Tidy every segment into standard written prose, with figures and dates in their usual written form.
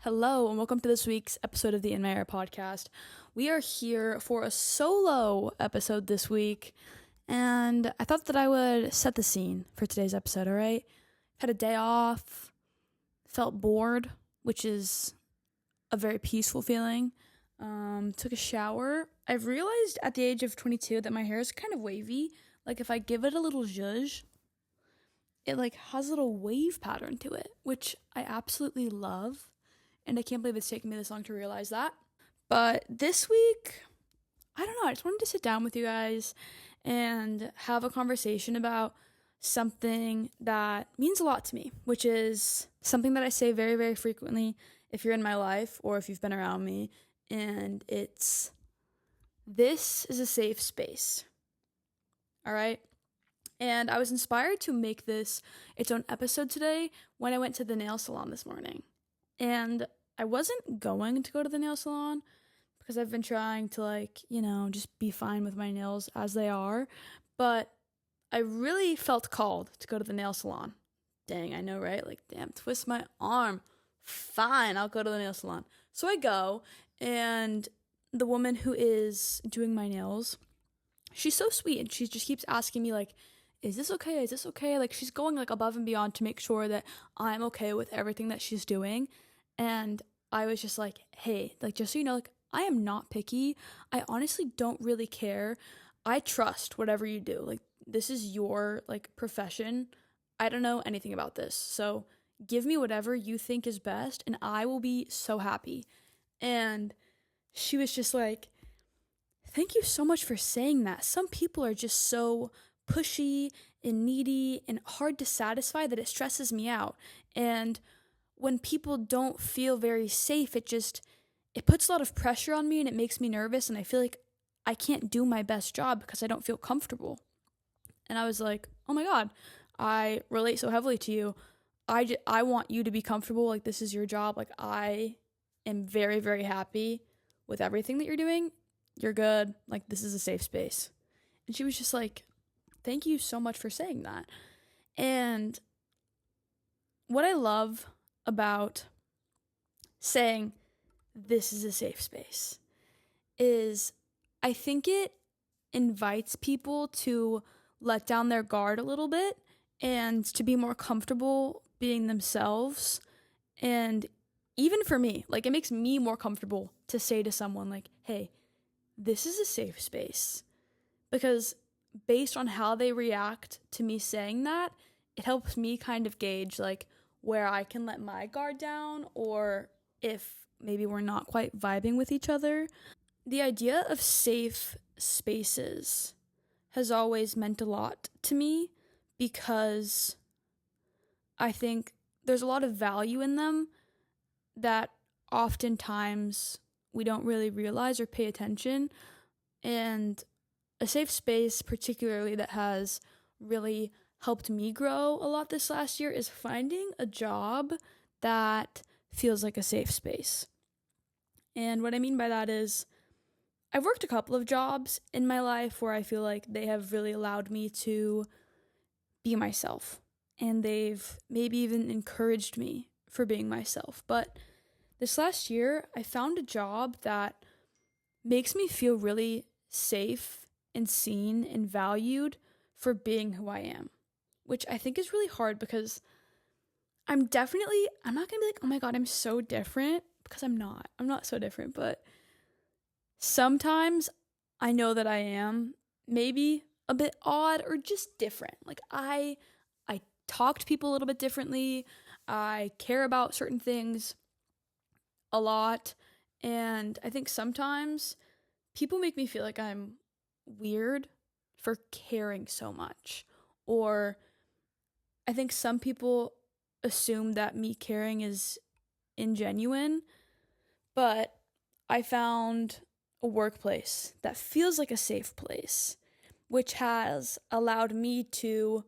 Hello, and welcome to this week's episode of the In My Air podcast. We are here for a solo episode this week, and I thought that I would set the scene for today's episode, all right? Had a day off, felt bored, which is a very peaceful feeling. Took a shower. I've realized at the age of 22 that my hair is kind of wavy. Like if I give it a little zhuzh, it has a little wave pattern to it, which I absolutely love. And I can't believe it's taken me this long to realize that. But this week, I don't know, I just wanted to sit down with you guys and have a conversation about something that means a lot to me, which is something that I say very, very frequently if you're in my life or if you've been around me. And it's, this is a safe space. All right? And I was inspired to make this its own episode today when I went to the nail salon this morning. And I wasn't going to go to the nail salon because I've been trying to just be fine with my nails as they are. But I really felt called to go to the nail salon. Dang, I know, right? Damn, twist my arm. Fine, I'll go to the nail salon. So I go, and the woman who is doing my nails, she's so sweet, and she just keeps asking me, is this okay? Is this okay? She's going, above and beyond to make sure that I'm okay with everything that she's doing. And I was just hey, just so you know, I am not picky. I honestly don't really care. I trust whatever you do. This is your, profession. I don't know anything about this. So give me whatever you think is best, and I will be so happy. And she was just thank you so much for saying that. Some people are just so pushy and needy and hard to satisfy that it stresses me out. And when people don't feel very safe, it puts a lot of pressure on me, and it makes me nervous, and I feel like I can't do my best job because I don't feel comfortable. And I was like, oh my God, I relate so heavily to you. I want you to be comfortable. This is your job. I am very, very happy with everything that you're doing. You're good. This is a safe space. And she was just thank you so much for saying that. And what I love about saying this is a safe space is I think it invites people to let down their guard a little bit and to be more comfortable being themselves. And even for me, it makes me more comfortable to say to someone hey, this is a safe space. Because based on how they react to me saying that, it helps me kind of gauge where I can let my guard down, or if maybe we're not quite vibing with each other. The idea of safe spaces has always meant a lot to me because I think there's a lot of value in them that oftentimes we don't really realize or pay attention. And a safe space, particularly that has really helped me grow a lot this last year, is finding a job that feels like a safe space. And what I mean by that is I've worked a couple of jobs in my life where I feel like they have really allowed me to be myself, and they've maybe even encouraged me for being myself. But this last year, I found a job that makes me feel really safe and seen and valued for being who I am, which I think is really hard because I'm not going to be oh my God, I'm so different, because I'm not so different, but sometimes I know that I am maybe a bit odd or just different. I talk to people a little bit differently. I care about certain things a lot, and I think sometimes people make me feel like I'm weird for caring so much. Or I think some people assume that me caring is ingenuine, but I found a workplace that feels like a safe place, which has allowed me to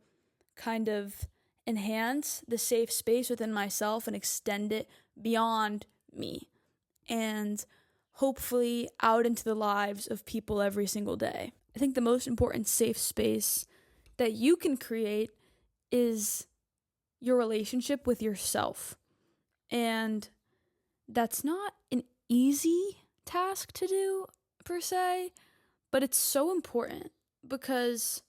kind of enhance the safe space within myself and extend it beyond me, and hopefully out into the lives of people every single day. I think the most important safe space that you can create is your relationship with yourself. And that's not an easy task to do per se, but it's so important because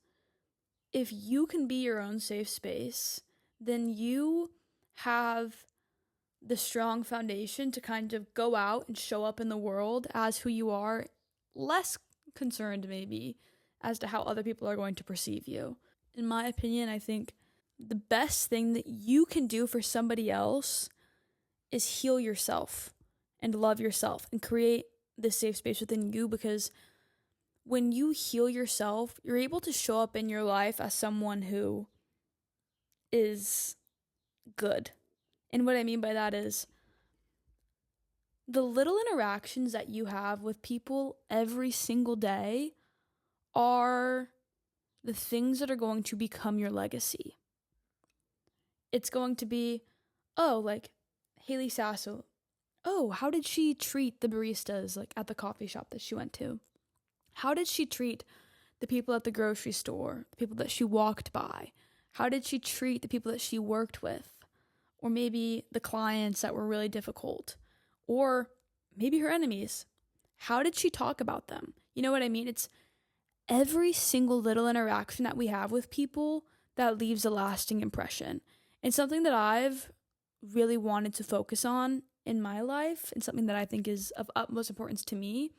if you can be your own safe space, then you have the strong foundation to kind of go out and show up in the world as who you are, less concerned maybe as to how other people are going to perceive you. In my opinion, I think the best thing that you can do for somebody else is heal yourself and love yourself and create this safe space within you, because when you heal yourself, you're able to show up in your life as someone who is good. And what I mean by that is the little interactions that you have with people every single day are the things that are going to become your legacy. It's going to be, oh, like Haley Sasso. Oh, how did she treat the baristas like at the coffee shop that she went to? How did she treat the people at the grocery store, the people that she walked by? How did she treat the people that she worked with? Or maybe the clients that were really difficult? Or maybe her enemies. How did she talk about them? You know what I mean? It's every single little interaction that we have with people that leaves a lasting impression. And something that I've really wanted to focus on in my life, and something that I think is of utmost importance to me,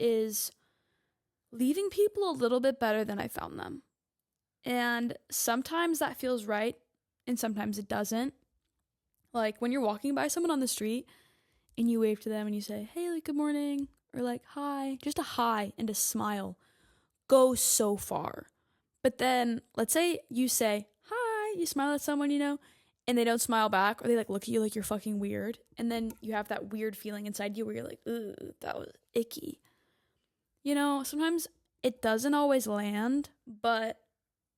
is leaving people a little bit better than I found them. And sometimes that feels right, and sometimes it doesn't. Like when you're walking by someone on the street and you wave to them and you say, hey, like, good morning, or like, hi, just a hi and a smile goes so far. But then let's say you say, hi, you smile at someone, and they don't smile back, or they like look at you like you're fucking weird. And then you have that weird feeling inside you where you're like, ugh, that was icky. Sometimes it doesn't always land, but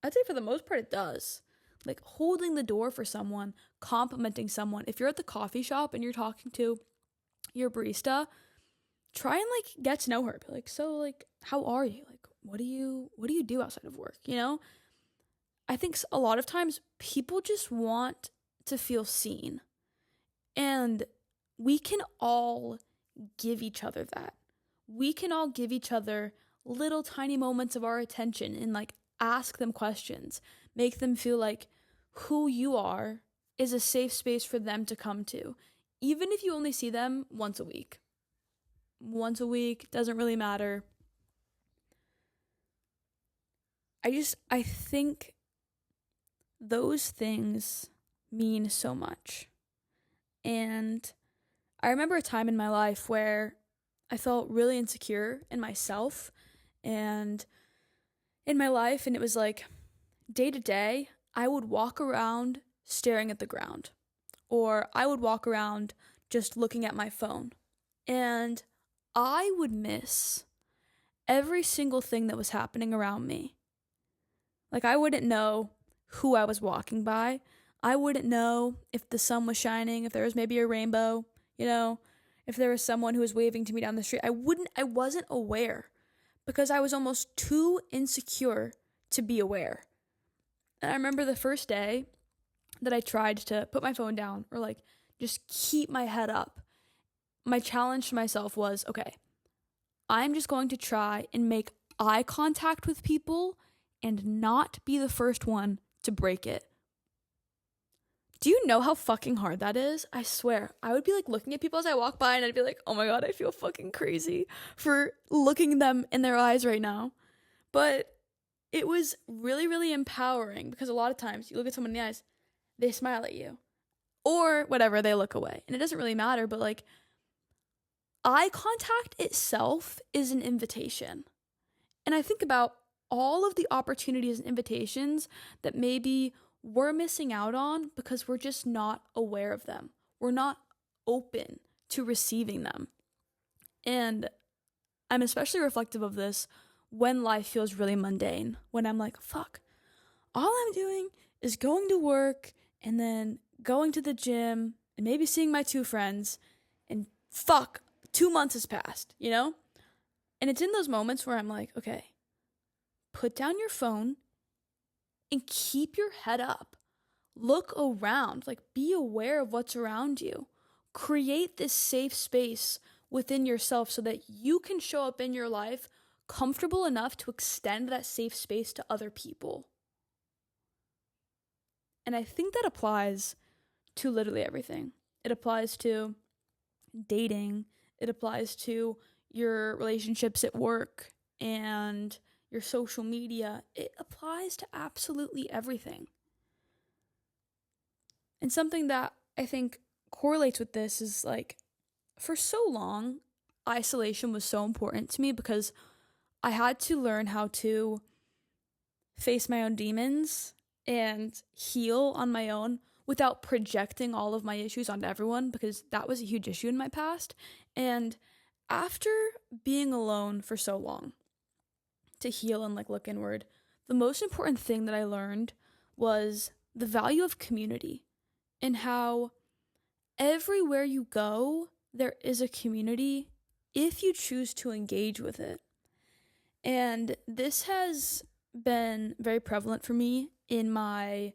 I'd say for the most part it does. Like holding the door for someone, complimenting someone. If you're at the coffee shop and you're talking to your barista, try and like get to know her. Be like, so like, how are you? Like, what do you do outside of work? I think a lot of times people just want to feel seen. And we can all give each other that. We can all give each other little tiny moments of our attention and like ask them questions, make them feel like who you are is a safe space for them to come to, even if you only see them once a week. Once a week doesn't really matter. I think those things mean so much. And I remember a time in my life where I felt really insecure in myself and in my life. And it was like day to day, I would walk around staring at the ground, or I would walk around just looking at my phone. And I would miss every single thing that was happening around me. Like I wouldn't know who I was walking by. I wouldn't know if the sun was shining, if there was maybe a rainbow, if there was someone who was waving to me down the street. I wasn't aware because I was almost too insecure to be aware. And I remember the first day that I tried to put my phone down or like just keep my head up. My challenge to myself was, okay, I'm just going to try and make eye contact with people and not be the first one to break it. Do you know how fucking hard that is? I swear, I would be like looking at people as I walk by and I'd be like, oh my God, I feel fucking crazy for looking them in their eyes right now. But it was really, really empowering because a lot of times you look at someone in the eyes, they smile at you or whatever, they look away. And it doesn't really matter, but like eye contact itself is an invitation. And I think about all of the opportunities and invitations that maybe we're missing out on because we're just not aware of them. We're not open to receiving them. And I'm especially reflective of this when life feels really mundane, when I'm like, fuck, all I'm doing is going to work and then going to the gym and maybe seeing my 2 friends, and fuck, 2 months has passed, And it's in those moments where I'm like, okay, put down your phone and keep your head up. Look around, like be aware of what's around you. create this safe space within yourself so that you can show up in your life comfortable enough to extend that safe space to other people. And I think that applies to literally everything. It applies to dating, it applies to your relationships at work and your social media. It applies to absolutely everything. And something that I think correlates with this is like, for so long, isolation was so important to me because I had to learn how to face my own demons and heal on my own without projecting all of my issues onto everyone, because that was a huge issue in my past. And after being alone for so long to heal and like look inward, the most important thing that I learned was the value of community and how everywhere you go, there is a community if you choose to engage with it. And this has been very prevalent for me in my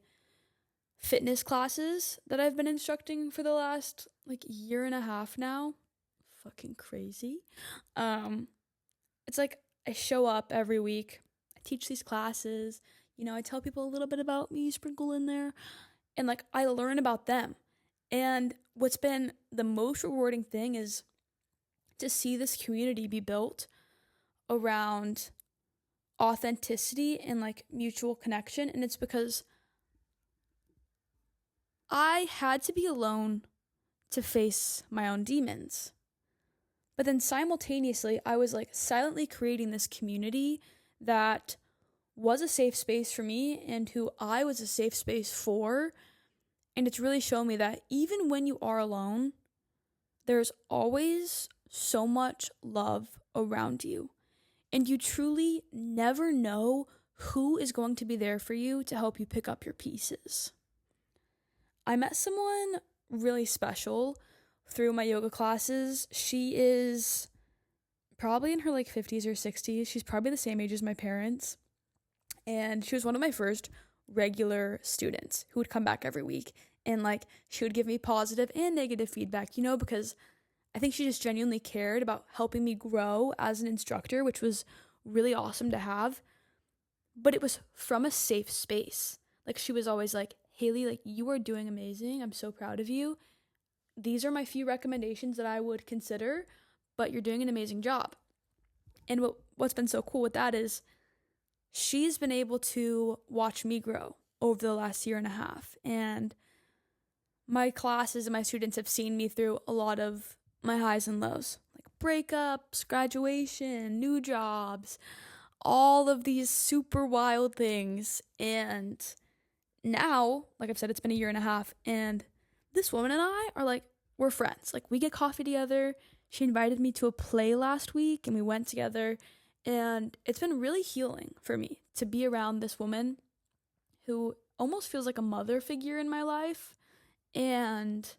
fitness classes that I've been instructing for the last like year and a half now. Fucking crazy. It's like I show up every week. I teach these classes. I tell people a little bit about me, sprinkle in there, and like I learn about them. And what's been the most rewarding thing is to see this community be built around authenticity and like mutual connection. And it's because I had to be alone to face my own demons. But then simultaneously, I was like silently creating this community that was a safe space for me and who I was a safe space for. And it's really shown me that even when you are alone, there's always so much love around you. And you truly never know who is going to be there for you to help you pick up your pieces. I met someone really special through my yoga classes. She is probably in her like 50s or 60s. She's probably the same age as my parents. And she was one of my first regular students who would come back every week. And like she would give me positive and negative feedback, because I think she just genuinely cared about helping me grow as an instructor, which was really awesome to have. But it was from a safe space. Like she was always like, Haley, like you are doing amazing. I'm so proud of you. These are my few recommendations that I would consider, but you're doing an amazing job. And what's been so cool with that is she's been able to watch me grow over the last year and a half. And my classes and my students have seen me through a lot of my highs and lows, like breakups, graduation, new jobs, all of these super wild things. And now, like I've said, it's been a year and a half, and this woman and I are like, we're friends. Like we get coffee together. She invited me to a play last week and we went together, and it's been really healing for me to be around this woman who almost feels like a mother figure in my life. And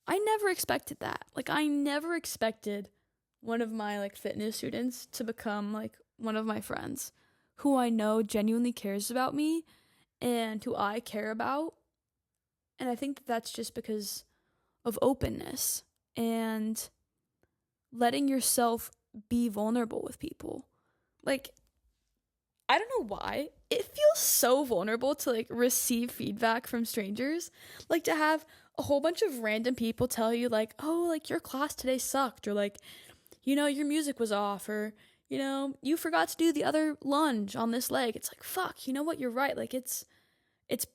I never expected that. Like I never expected one of my like fitness students to become like one of my friends who I know genuinely cares about me and who I care about. And I think that that's just because of openness and letting yourself be vulnerable with people. Like, I don't know why, it feels so vulnerable to like receive feedback from strangers. Like to have a whole bunch of random people tell you like, oh, like your class today sucked, or like, your music was off, or, you forgot to do the other lunge on this leg. It's like, fuck, you know what, you're right. Like it's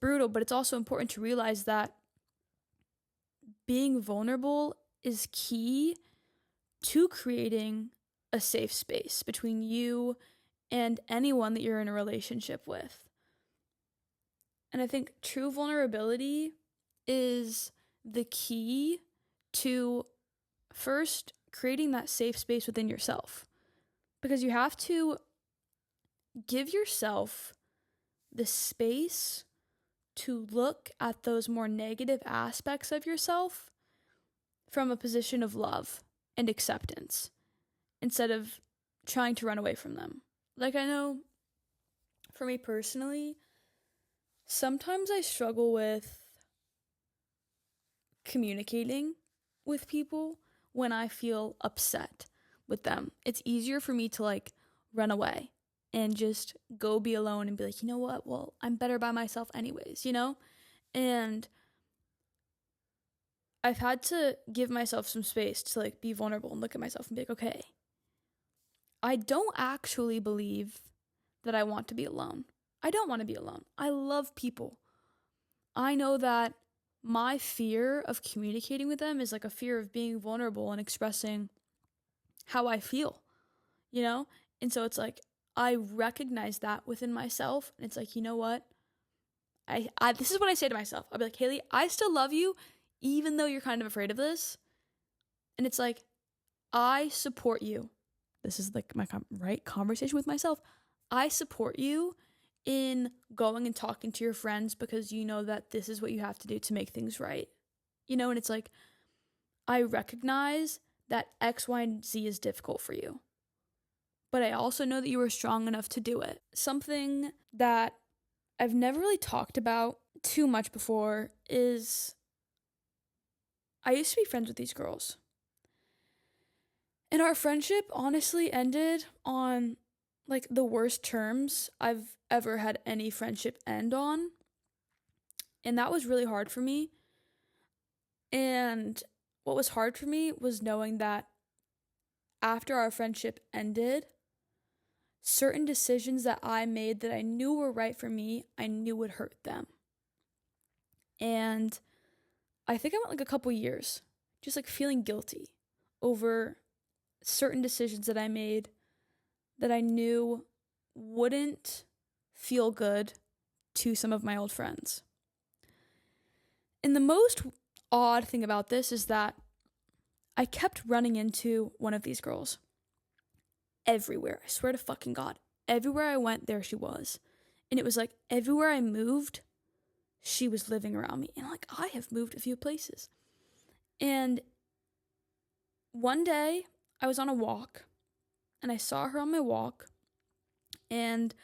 brutal, but it's also important to realize that being vulnerable is key to creating a safe space between you and anyone that you're in a relationship with. And I think true vulnerability is the key to first creating that safe space within yourself, because you have to give yourself the space to look at those more negative aspects of yourself from a position of love and acceptance instead of trying to run away from them. Like I know for me personally, sometimes I struggle with communicating with people when I feel upset with them. It's easier for me to like run away and just go be alone and be like, you know what? Well, I'm better by myself anyways, you know? And I've had to give myself some space to like be vulnerable and look at myself and be like, okay, I don't actually believe that I want to be alone. I don't want to be alone. I love people. I know that my fear of communicating with them is like a fear of being vulnerable and expressing how I feel, you know? And so it's like, I recognize that within myself. And it's like, you know what? This is what I say to myself. I'll be like, Haley, I still love you, even though you're kind of afraid of this. And it's like, I support you. This is like my right conversation with myself. I support you in going and talking to your friends because you know that this is what you have to do to make things right. You know, and it's like, I recognize that X, Y, and Z is difficult for you. But I also know that you are strong enough to do it. Something that I've never really talked about too much before is I used to be friends with these girls. And our friendship honestly ended on like the worst terms I've ever had any friendship end on. And that was really hard for me. And what was hard for me was knowing that after our friendship ended, certain decisions that I made that I knew were right for me, I knew would hurt them. And I think I went like a couple years just like feeling guilty over certain decisions that I made that I knew wouldn't feel good to some of my old friends. And the most odd thing about this is that I kept running into one of these girls everywhere. I swear to fucking God. Everywhere I went, there she was. And it was like everywhere I moved, she was living around me. And like, I have moved a few places. And one day I was on a walk and I saw her on my walk and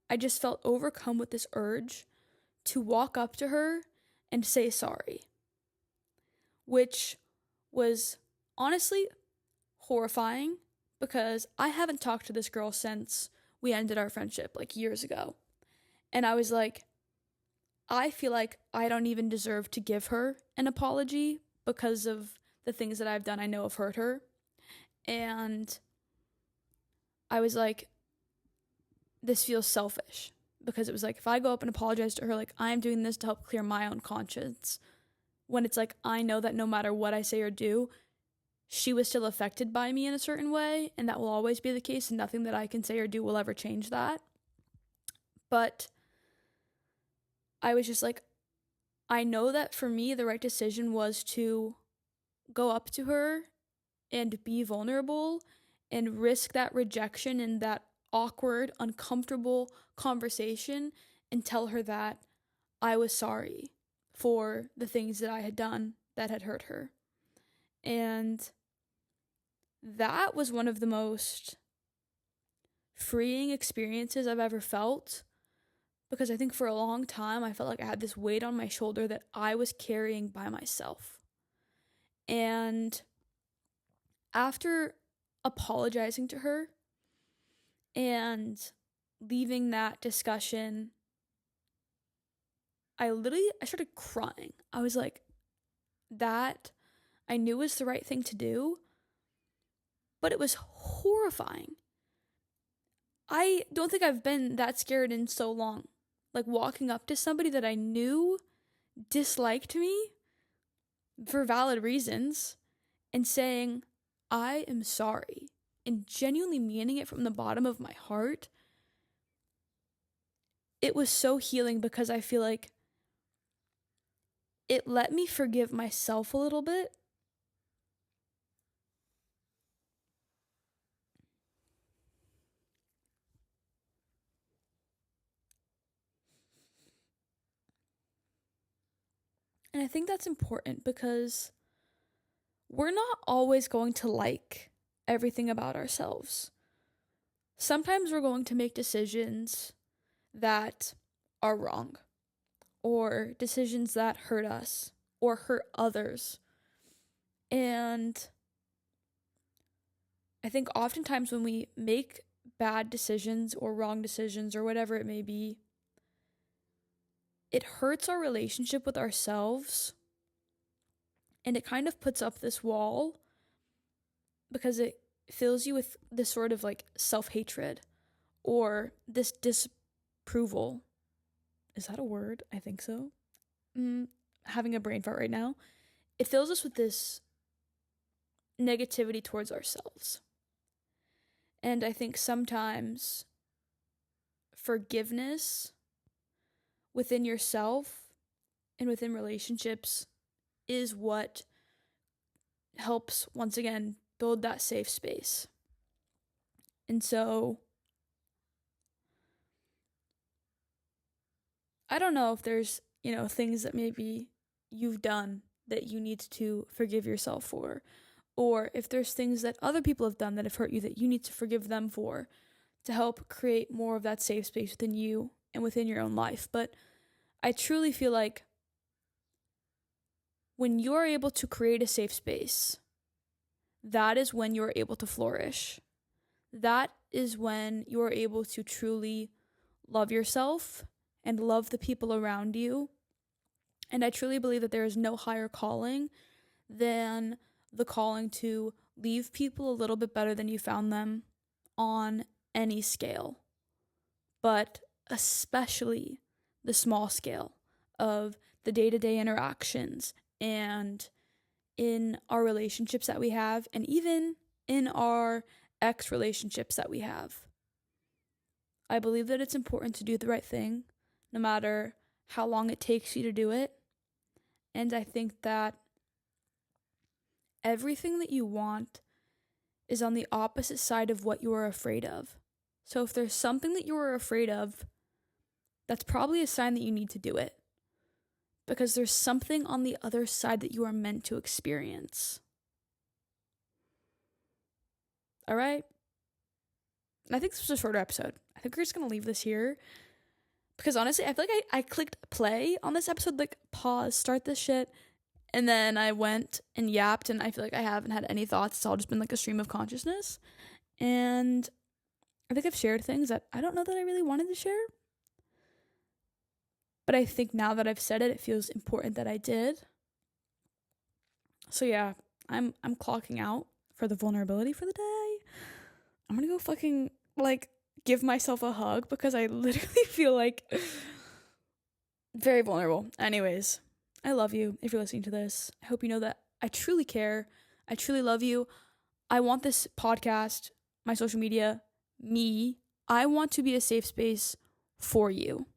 I just felt overcome with this urge to walk up to her and say sorry, which was honestly horrifying because I haven't talked to this girl since we ended our friendship like years ago. And I was like, I feel like I don't even deserve to give her an apology because of the things that I've done I know have hurt her. And I was like, this feels selfish because it was like, if I go up and apologize to her, like I'm doing this to help clear my own conscience when it's like, I know that no matter what I say or do, she was still affected by me in a certain way. And that will always be the case. And nothing that I can say or do will ever change that. But I was just like, I know that for me, the right decision was to go up to her and be vulnerable and risk that rejection and that awkward, uncomfortable conversation and tell her that I was sorry for the things that I had done that had hurt her. And that was one of the most freeing experiences I've ever felt because I think for a long time I felt like I had this weight on my shoulder that I was carrying by myself. And after apologizing to her and leaving that discussion, I started crying. I was like, that I knew was the right thing to do, but it was horrifying. I don't think I've been that scared in so long. Like walking up to somebody that I knew disliked me for valid reasons and saying, I am sorry, and genuinely meaning it from the bottom of my heart. It was so healing because I feel like it let me forgive myself a little bit. And I think that's important because we're not always going to like everything about ourselves. Sometimes we're going to make decisions that are wrong or decisions that hurt us or hurt others. And I think oftentimes when we make bad decisions or wrong decisions or whatever it may be, it hurts our relationship with ourselves, and it kind of puts up this wall because it fills you with this sort of like self-hatred or this disapproval. Is that a word? I think so. Having a brain fart right now. It fills us with this negativity towards ourselves. And I think sometimes forgiveness within yourself and within relationships is what helps, once again, build that safe space. And so I don't know if there's, things that maybe you've done that you need to forgive yourself for, or if there's things that other people have done that have hurt you that you need to forgive them for to help create more of that safe space within you and within your own life. But I truly feel like when you're able to create a safe space, that is when you're able to flourish. That is when you're able to truly love yourself and love the people around you. And I truly believe that there is no higher calling than the calling to leave people a little bit better than you found them on any scale, but especially the small scale of the day-to-day interactions and in our relationships that we have, and even in our ex-relationships that we have. I believe that it's important to do the right thing, no matter how long it takes you to do it. And I think that everything that you want is on the opposite side of what you are afraid of. So if there's something that you are afraid of, that's probably a sign that you need to do it, because there's something on the other side that you are meant to experience. All right? And I think this was a shorter episode. I think we're just going to leave this here, because honestly, I feel like I clicked play on this episode, like pause, start this shit, and then I went and yapped, and I feel like I haven't had any thoughts. It's all just been like a stream of consciousness. And I think I've shared things that I don't know that I really wanted to share. But I think now that I've said it, it feels important that I did. So yeah, I'm clocking out for the vulnerability for the day. I'm gonna go fucking give myself a hug, because I literally feel like very vulnerable. Anyways, I love you if you're listening to this. I hope you know that I truly care. I truly love you. I want this podcast, my social media, I want to be a safe space for you.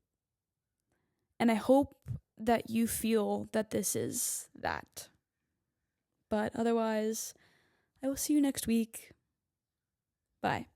And I hope that you feel that this is that. But otherwise, I will see you next week. Bye.